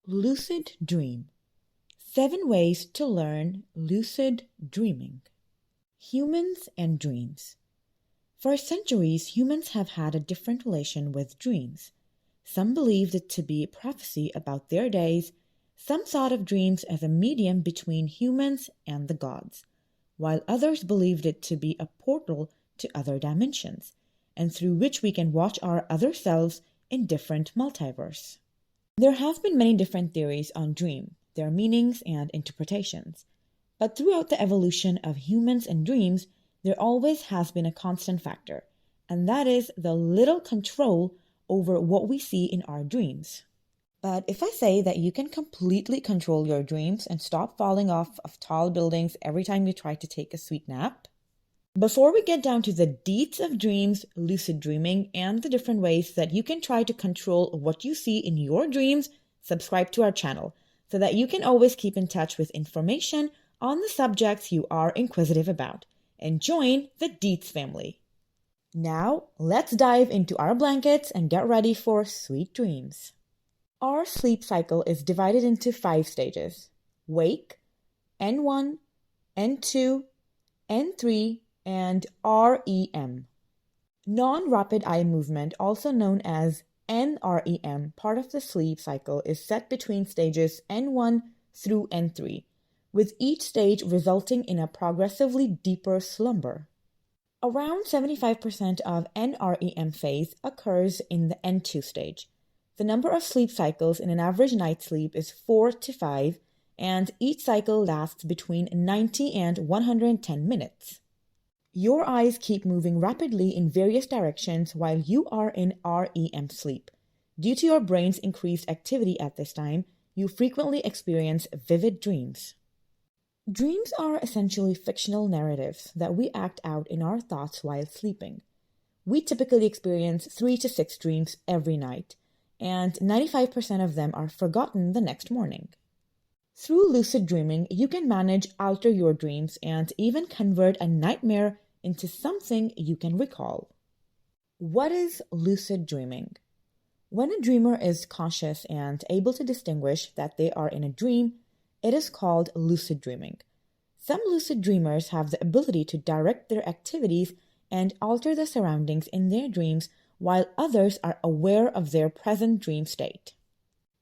Lucid dream. 7 ways to learn lucid dreaming. Humans and dreams. For centuries, humans have had a different relation with dreams. Some believed it to be prophecy about their days. Some thought of dreams as a medium between humans and the gods, while others believed it to be a portal to other dimensions, and through which we can watch our other selves in different multiverse. There have been many different theories on dream, their meanings and interpretations. But throughout the evolution of humans and dreams, there always has been a constant factor, and that is the little control over what we see in our dreams. But if I say that you can completely control your dreams and stop falling off of tall buildings every time you try to take a sweet nap? Before we get down to the deets of dreams, lucid dreaming, and the different ways that you can try to control what you see in your dreams, subscribe to our channel so that you can always keep in touch with information on the subjects you are inquisitive about, and join the Deets family. Now, let's dive into our blankets and get ready for sweet dreams. Our sleep cycle is divided into 5 stages: wake, N1, N2, N3, and REM. Non-rapid eye movement, also known as NREM, part of the sleep cycle is set between stages N1 through N3, with each stage resulting in a progressively deeper slumber. Around 75% of NREM phase occurs in the N2 stage. The number of sleep cycles in an average night's sleep is 4 to 5, and each cycle lasts between 90 and 110 minutes. Your eyes keep moving rapidly in various directions while you are in REM sleep. Due to your brain's increased activity at this time, you frequently experience vivid dreams. Dreams are essentially fictional narratives that we act out in our thoughts while sleeping. We typically experience 3 to 6 dreams every night, and 95% of them are forgotten the next morning. Through lucid dreaming, you can manage alter your dreams and even convert a nightmare into something you can recall. What is lucid dreaming? When a dreamer is conscious and able to distinguish that they are in a dream, it is called lucid dreaming. Some lucid dreamers have the ability to direct their activities and alter the surroundings in their dreams, while others are aware of their present dream state.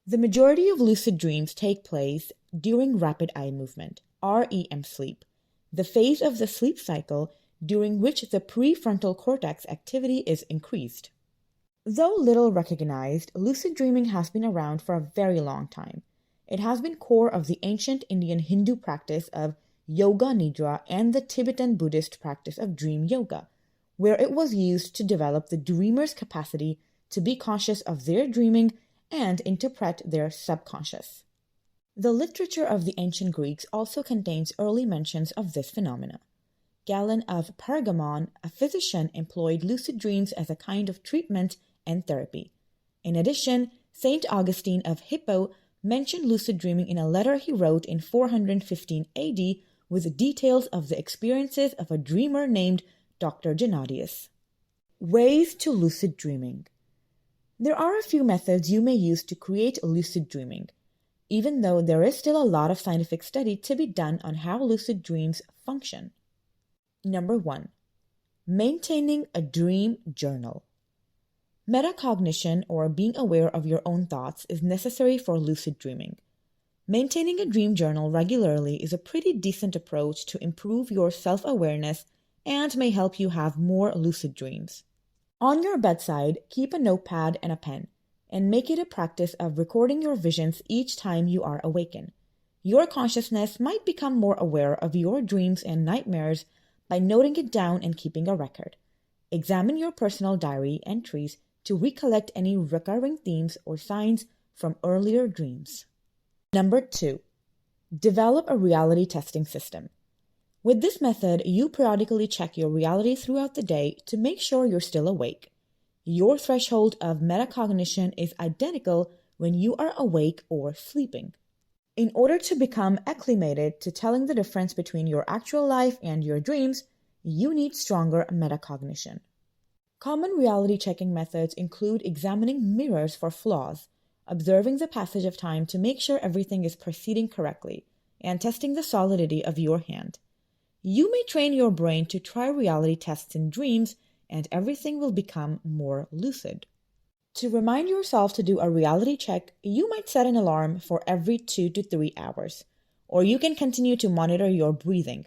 The majority of lucid dreams take place during rapid eye movement, REM sleep, the phase of the sleep cycle during which the prefrontal cortex activity is increased. Though little recognized, lucid dreaming has been around for a very long time. It has been core of the ancient Indian Hindu practice of Yoga Nidra and the Tibetan Buddhist practice of dream yoga, where it was used to develop the dreamer's capacity to be conscious of their dreaming and interpret their subconscious. The literature of the ancient Greeks also contains early mentions of this phenomena. Galen of Pergamon, a physician, employed lucid dreams as a kind of treatment and therapy. In addition, Saint Augustine of Hippo mentioned lucid dreaming in a letter he wrote in 415 AD with details of the experiences of a dreamer named Dr. Gennadius. Ways to lucid dreaming. There are a few methods you may use to create lucid dreaming, even though there is still a lot of scientific study to be done on how lucid dreams function. Number 1. Maintaining a dream journal. Metacognition, or being aware of your own thoughts, is necessary for lucid dreaming. Maintaining a dream journal regularly is a pretty decent approach to improve your self-awareness and may help you have more lucid dreams. On your bedside, keep a notepad and a pen, and make it a practice of recording your visions each time you are awakened. Your consciousness might become more aware of your dreams and nightmares by noting it down and keeping a record. Examine your personal diary entries to recollect any recurring themes or signs from earlier dreams. Number 2. Develop a reality testing system. With this method, you periodically check your reality throughout the day to make sure you're still awake. Your threshold of metacognition is identical when you are awake or sleeping. In order to become acclimated to telling the difference between your actual life and your dreams, you need stronger metacognition. Common reality checking methods include examining mirrors for flaws, observing the passage of time to make sure everything is proceeding correctly, and testing the solidity of your hand. You may train your brain to try reality tests in dreams, and everything will become more lucid. To remind yourself to do a reality check, you might set an alarm for every 2 to 3 hours, or you can continue to monitor your breathing.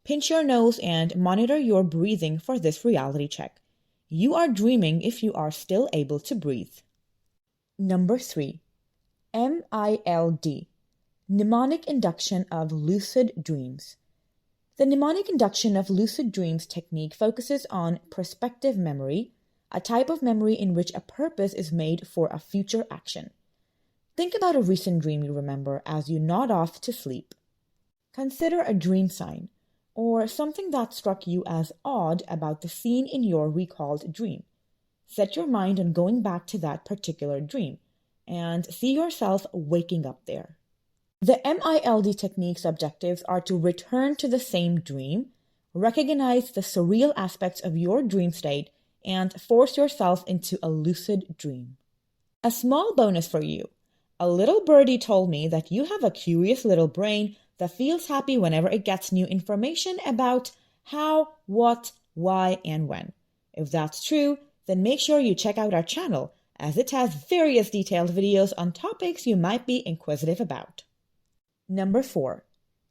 Pinch your nose and monitor your breathing for this reality check. You are dreaming if you are still able to breathe. Number 3. MILD, mnemonic induction of lucid dreams. The mnemonic induction of lucid dreams technique focuses on prospective memory, a type of memory in which a purpose is made for a future action. Think about a recent dream you remember as you nod off to sleep. Consider a dream sign, or something that struck you as odd about the scene in your recalled dream. Set your mind on going back to that particular dream, and see yourself waking up there. The MILD technique's objectives are to return to the same dream, recognize the surreal aspects of your dream state, and force yourself into a lucid dream. A small bonus for you. A little birdie told me that you have a curious little brain that feels happy whenever it gets new information about how, what, why, and when. If that's true, then make sure you check out our channel, as it has various detailed videos on topics you might be inquisitive about. Number 4.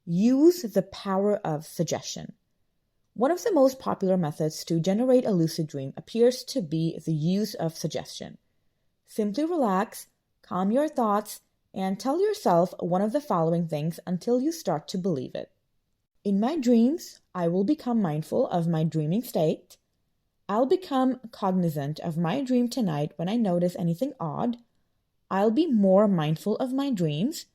Use the power of suggestion. One of the most popular methods to generate a lucid dream appears to be the use of suggestion. Simply relax, calm your thoughts, and tell yourself one of the following things until you start to believe it. In my dreams, I will become mindful of my dreaming state. I'll become cognizant of my dream tonight when I notice anything odd. I'll be more mindful of my dreams.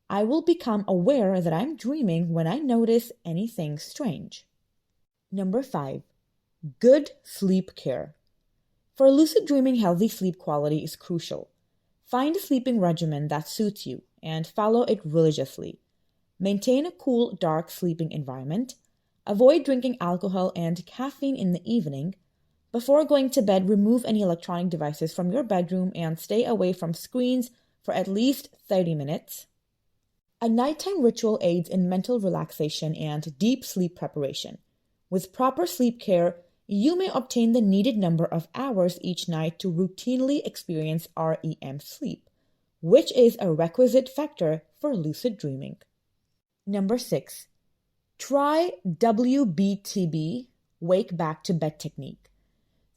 I will become aware that I'm dreaming when I notice anything strange. Number 5. Good sleep care. For lucid dreaming, healthy sleep quality is crucial. Find a sleeping regimen that suits you and follow it religiously. Maintain a cool, dark sleeping environment. Avoid drinking alcohol and caffeine in the evening. Before going to bed, remove any electronic devices from your bedroom and stay away from screens for at least 30 minutes. A nighttime ritual aids in mental relaxation and deep sleep preparation. With proper sleep care, you may obtain the needed number of hours each night to routinely experience REM sleep, which is a requisite factor for lucid dreaming. Number 6. Try WBTB, Wake Back to Bed Technique.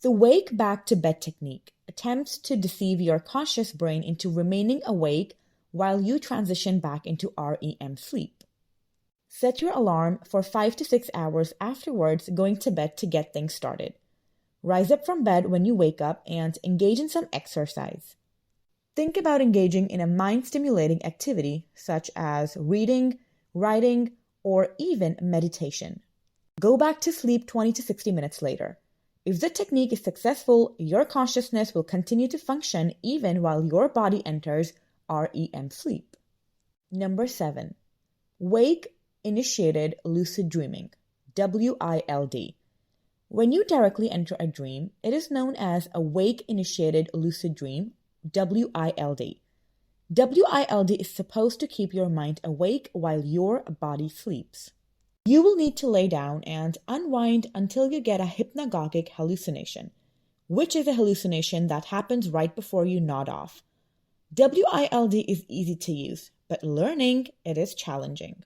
The Wake Back to Bed Technique attempts to deceive your conscious brain into remaining awake while you transition back into REM sleep. Set your alarm for 5 to 6 hours afterwards going to bed to get things started. Rise up from bed when you wake up and engage in some exercise. Think about engaging in a mind-stimulating activity such as reading, writing, or even meditation. Go back to sleep 20 to 60 minutes later. If the technique is successful, your consciousness will continue to function even while your body enters REM sleep. Number 7. Wake Initiated Lucid Dreaming, WILD. When you directly enter a dream, it is known as a wake-initiated lucid dream, WILD. WILD is supposed to keep your mind awake while your body sleeps. You will need to lay down and unwind until you get a hypnagogic hallucination, which is a hallucination that happens right before you nod off. WILD is easy to use, but learning it is challenging.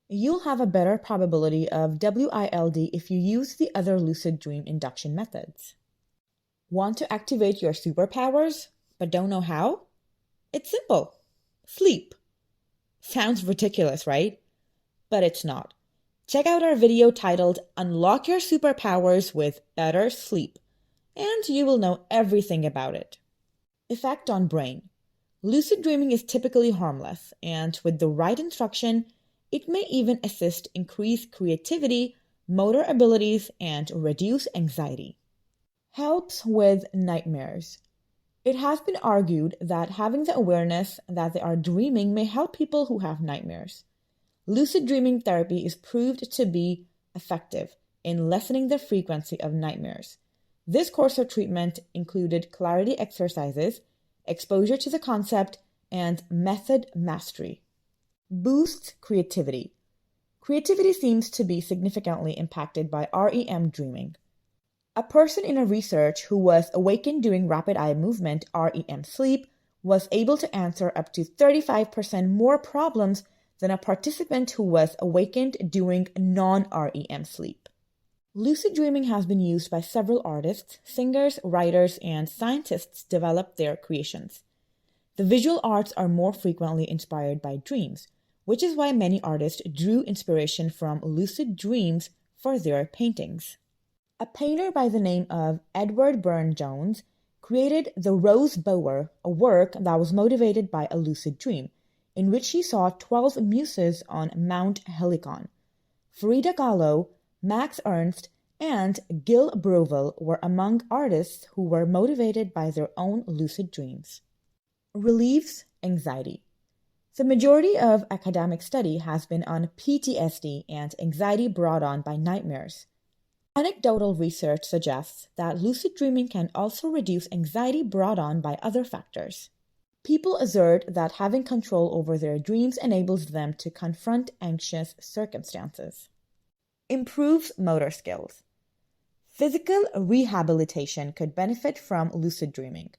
You'll have a better probability of WILD if you use the other lucid dream induction methods. Want to activate your superpowers, but don't know how? It's simple. Sleep. Sounds ridiculous, right? But it's not. Check out our video titled Unlock Your Superpowers with Better Sleep, and you will know everything about it. Effect on brain. Lucid dreaming is typically harmless, and with the right instruction, it may even increase creativity, motor abilities, and reduce anxiety. Helps with nightmares. It has been argued that having the awareness that they are dreaming may help people who have nightmares. Lucid dreaming therapy is proved to be effective in lessening the frequency of nightmares. This course of treatment included clarity exercises, exposure to the concept, and method mastery. Boosts creativity. Creativity seems to be significantly impacted by REM dreaming. A person in a research who was awakened during rapid eye movement REM sleep was able to answer up to 35% more problems than a participant who was awakened during non-REM sleep. Lucid dreaming has been used by several artists, singers, writers, and scientists to develop their creations. The visual arts are more frequently inspired by dreams, which is why many artists drew inspiration from lucid dreams for their paintings. A painter by the name of Edward Burne-Jones created the Rose Bower, a work that was motivated by a lucid dream, in which he saw 12 muses on Mount Helicon. Frida Kahlo, Max Ernst, and Gil Breuvel were among artists who were motivated by their own lucid dreams. Relieves anxiety. The majority of academic study has been on PTSD and anxiety brought on by nightmares. Anecdotal research suggests that lucid dreaming can also reduce anxiety brought on by other factors. People assert that having control over their dreams enables them to confront anxious circumstances. Improves motor skills. Physical rehabilitation could benefit from lucid dreaming.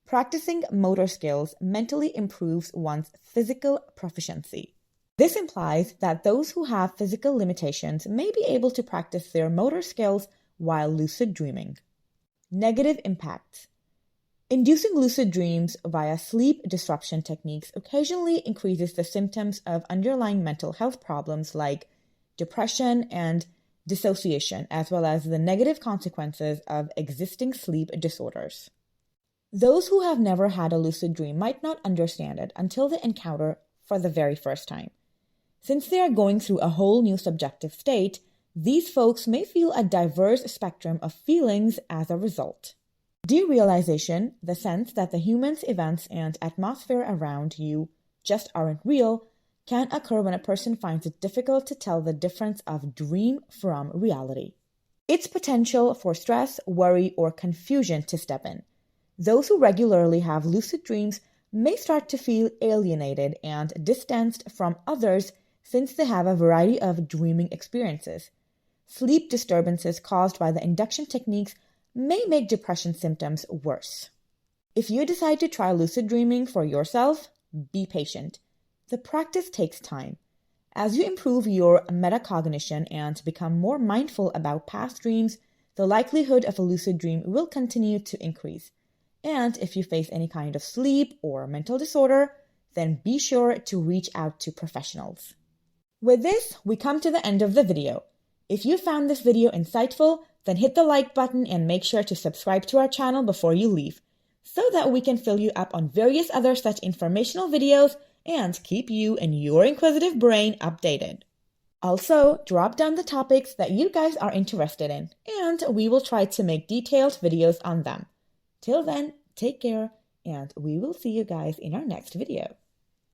Practicing motor skills mentally improves one's physical proficiency. This implies that those who have physical limitations may be able to practice their motor skills while lucid dreaming. Negative impacts. Inducing lucid dreams via sleep disruption techniques occasionally increases the symptoms of underlying mental health problems like depression and dissociation, as well as the negative consequences of existing sleep disorders. Those who have never had a lucid dream might not understand it until they encounter for the very first time. Since they are going through a whole new subjective state, these folks may feel a diverse spectrum of feelings as a result. Derealization, the sense that the human's events and atmosphere around you just aren't real, can occur when a person finds it difficult to tell the difference of dream from reality. Its potential for stress, worry, or confusion to step in. Those who regularly have lucid dreams may start to feel alienated and distanced from others since they have a variety of dreaming experiences. Sleep disturbances caused by the induction techniques may make depression symptoms worse. If you decide to try lucid dreaming for yourself, be patient. The practice takes time. As you improve your metacognition and become more mindful about past dreams, the likelihood of a lucid dream will continue to increase. And if you face any kind of sleep or mental disorder, then be sure to reach out to professionals. With this, we come to the end of the video. If you found this video insightful, then hit the like button and make sure to subscribe to our channel before you leave, so that we can fill you up on various other such informational videos and keep you and your inquisitive brain updated. Also, drop down the topics that you guys are interested in, and we will try to make detailed videos on them. Till then, take care, and we will see you guys in our next video.